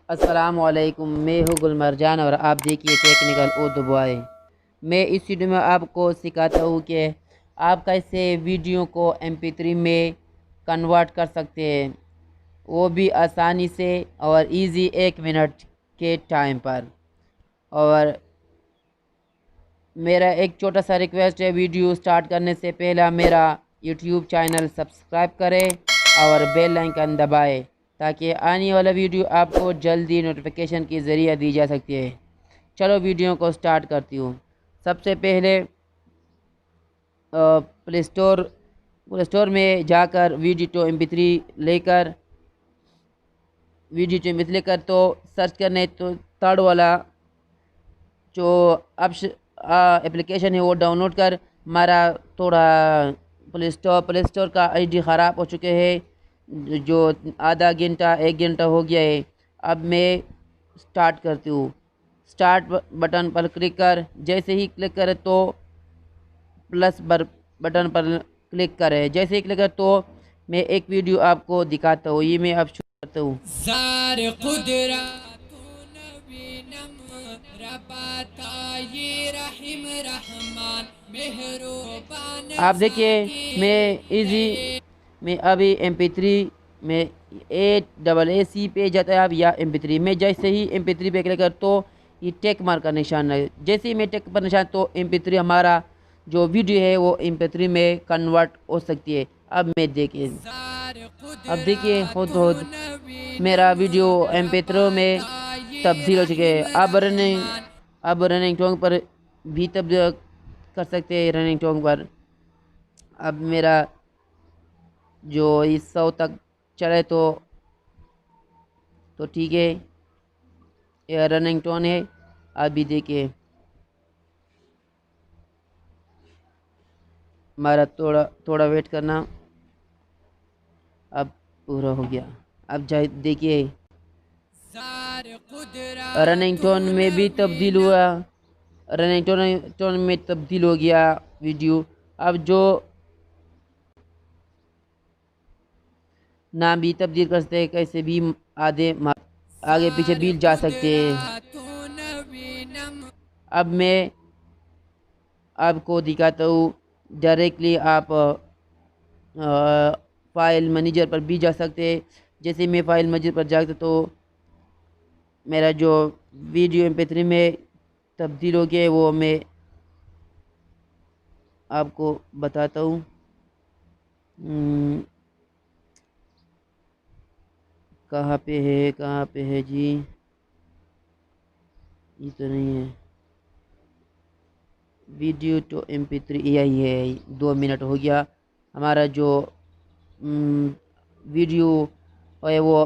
अस्सलामुअलैकुम, मैं हूँ गुलमरजान और आप देखिए टेक्निकल उर्दू बॉय। मैं इस वीडियो में आपको सिखाता हूँ कि आप कैसे वीडियो को MP3 में कन्वर्ट कर सकते हैं, वो भी आसानी से और इजी 1 मिनट के टाइम पर। और मेरा एक छोटा सा रिक्वेस्ट है, वीडियो स्टार्ट करने से पहले मेरा यूट्यूब चैनल सब्सक्राइब करें और बेल आइकन दबाएं ताकि आने वाला वीडियो आपको जल्दी नोटिफिकेशन के ज़रिए दी जा सकती है। चलो वीडियो को स्टार्ट करती हूँ। सबसे पहले प्ले स्टोर में जाकर वीडियो लेकर तो सर्च करने तो थर्ड वाला जो एप्लीकेशन है वो डाउनलोड कर। हमारा थोड़ा प्ले स्टोर का ID ख़राब हो चुके हैं, जो आधा घंटा 1 घंटा हो गया है। अब मैं स्टार्ट करती हूँ। स्टार्ट बटन पर क्लिक कर, जैसे ही क्लिक करें तो बटन पर क्लिक करें। जैसे ही क्लिक करें तो मैं एक वीडियो आपको दिखाता हूँ। ये मैं अब शुरू करता हूँ। आप देखिए मैं अभी MP3 में AAC पे जाता है। अब या MP3 में जैसे ही MP3 पे क्लिक कर तो ये टेक मार्क का निशान है। जैसे ही मैं टेक पर निशान तो MP3 हमारा जो वीडियो है वो MP3 में कन्वर्ट हो सकती है। अब देखिए खुद मेरा वीडियो MP3 में तब्दील हो चुके हैं। अब रनिंग टोन पर भी तब्दील कर सकते हैं। रनिंग टोन पर अब मेरा जो इस 100 तक चले तो ठीक है। यह रनिंग टोन है। अभी देखिए हमारा थोड़ा थोड़ा वेट करना। अब पूरा हो गया। अब जाए देखिए रनिंग टोन में भी तब्दील हुआ। रनिंग टोन में तब्दील हो गया वीडियो। अब जो नाम भी तब्दील कर सकते हैं, कैसे भी आगे पीछे भी जा सकते हैं। अब मैं आपको दिखाता हूँ। डायरेक्टली आप फाइल मैनेजर पर भी जा सकते हैं। जैसे मैं फाइल मैनेजर पर जाता तो मेरा जो वीडियो MP3 में तब्दील हो गया वो मैं आपको बताता हूँ। कहाँ पे है जी? ये तो नहीं है। वीडियो तो MP3 यही है। 2 मिनट हो गया। हमारा जो वीडियो है वो